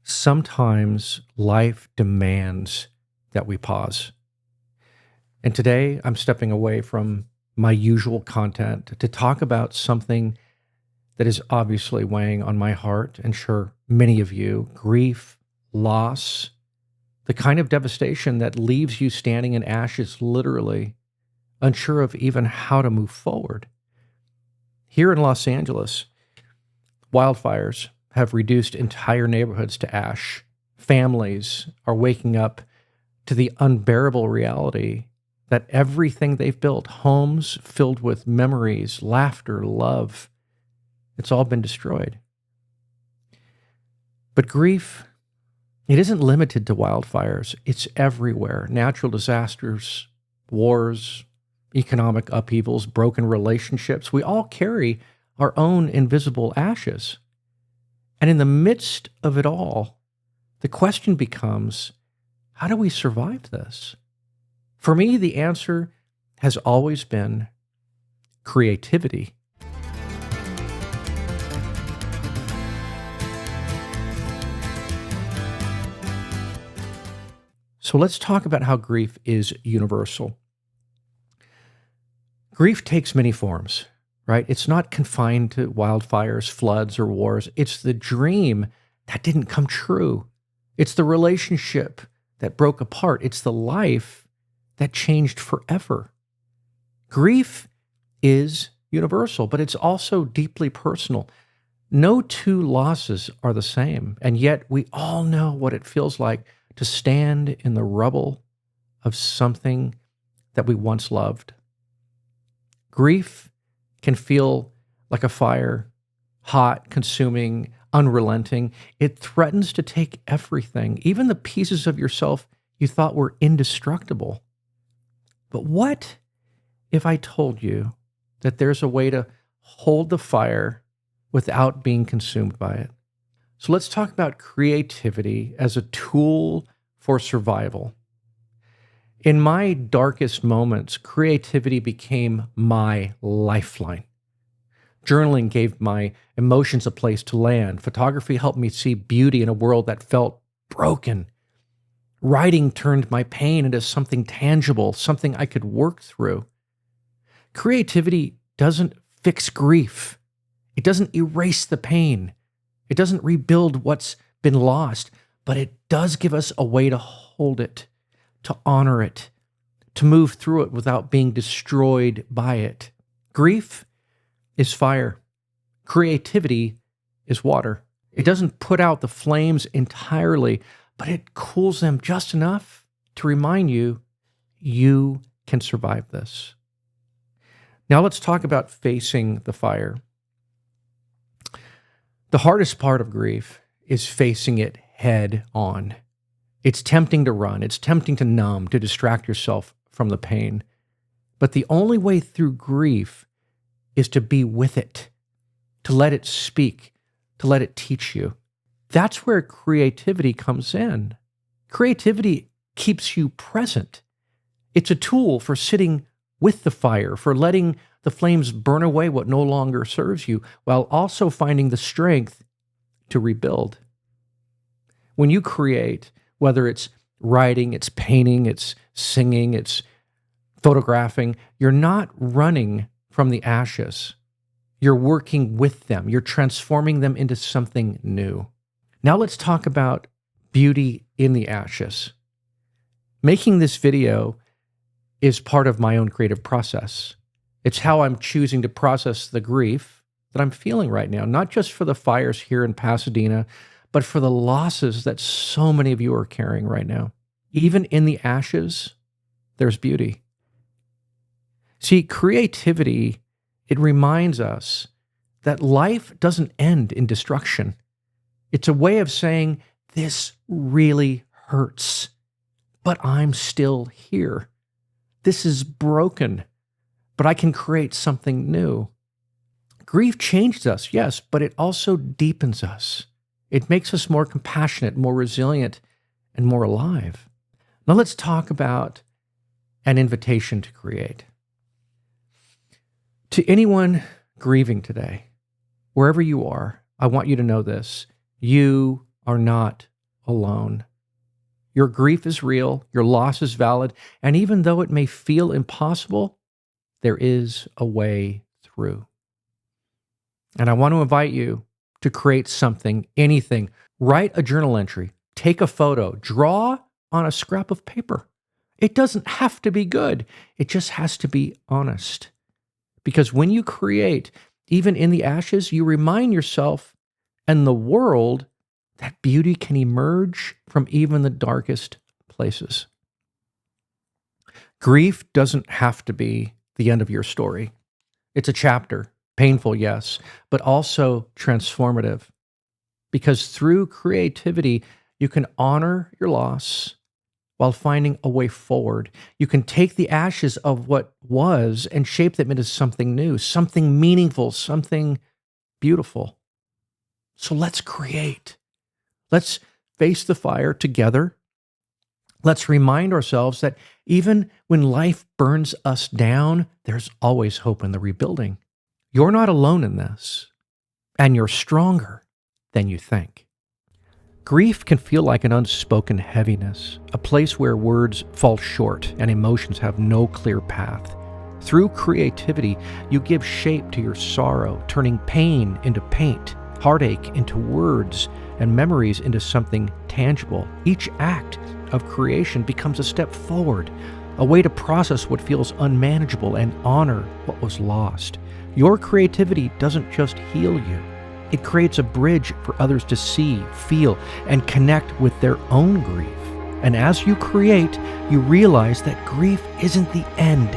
Sometimes life demands that we pause. And today I'm stepping away from my usual content to talk about something that is obviously weighing on my heart, and sure, many of you: grief, loss, the kind of devastation that leaves you standing in ashes, literally, unsure of even how to move forward. Here in Los Angeles, wildfires have reduced entire neighborhoods to ash. Families are waking up to the unbearable reality that everything they've built, homes filled with memories, laughter, love, it's all been destroyed. But grief, it isn't limited to wildfires. It's everywhere. Natural disasters, wars, economic upheavals, broken relationships. We all carry our own invisible ashes. And in the midst of it all, the question becomes, how do we survive this? For me, the answer has always been creativity. So let's talk about how grief is universal. Grief takes many forms, right? It's not confined to wildfires, floods, or wars. It's the dream that didn't come true. It's the relationship that broke apart. It's the life that changed forever. Grief is universal, but it's also deeply personal. No two losses are the same, and yet we all know what it feels like to stand in the rubble of something that we once loved. Grief can feel like a fire, hot, consuming, unrelenting. It threatens to take everything, even the pieces of yourself you thought were indestructible. But what if I told you that there's a way to hold the fire without being consumed by it? So let's talk about creativity as a tool for survival. In my darkest moments, creativity became my lifeline. Journaling gave my emotions a place to land. Photography helped me see beauty in a world that felt broken. Writing turned my pain into something tangible, something I could work through. Creativity doesn't fix grief. It doesn't erase the pain. It doesn't rebuild what's been lost, but it does give us a way to hold it, to honor it, to move through it without being destroyed by it. Grief is fire. Creativity is water. It doesn't put out the flames entirely, but it cools them just enough to remind you, you can survive this. Now let's talk about facing the fire. The hardest part of grief is facing it head on. It's tempting to run. It's tempting to numb, to distract yourself from the pain. But the only way through grief is to be with it, to let it speak, to let it teach you. That's where creativity comes in. Creativity keeps you present. It's a tool for sitting with the fire, for letting the flames burn away what no longer serves you, while also finding the strength to rebuild. When you create, whether it's writing, it's painting, it's singing, it's photographing, you're not running from the ashes. You're working with them. You're transforming them into something new. Now let's talk about beauty in the ashes. Making this video is part of my own creative process. It's how I'm choosing to process the grief that I'm feeling right now, not just for the fires here in Pasadena, but for the losses that so many of you are carrying right now. Even in the ashes, there's beauty. See, creativity, it reminds us that life doesn't end in destruction. It's a way of saying, this really hurts, but I'm still here. This is broken, but I can create something new. Grief changes us, yes, but it also deepens us. It makes us more compassionate, more resilient, and more alive. Now let's talk about an invitation to create. To anyone grieving today, wherever you are, I want you to know this. You are not alone. Your grief is real, your loss is valid, and even though it may feel impossible, there is a way through. And I want to invite you to create something, anything. Write a journal entry, take a photo, draw on a scrap of paper. It doesn't have to be good. It just has to be honest. Because when you create, even in the ashes, you remind yourself and the world that beauty can emerge from even the darkest places. Grief doesn't have to be the end of your story. It's a chapter, painful, yes, but also transformative. Because through creativity, you can honor your loss while finding a way forward. You can take the ashes of what was and shape them into something new, something meaningful, something beautiful. So let's create. Let's face the fire together. Let's remind ourselves that even when life burns us down, there's always hope in the rebuilding. You're not alone in this, and you're stronger than you think. Grief can feel like an unspoken heaviness, a place where words fall short and emotions have no clear path. Through creativity, you give shape to your sorrow, turning pain into paint, heartache into words, and memories into something tangible. Each act of creation becomes a step forward, a way to process what feels unmanageable and honor what was lost. Your creativity doesn't just heal you. It creates a bridge for others to see, feel, and connect with their own grief. And as you create, you realize that grief isn't the end.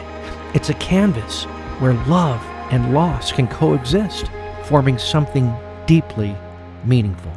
It's a canvas where love and loss can coexist, forming something deeply meaningful.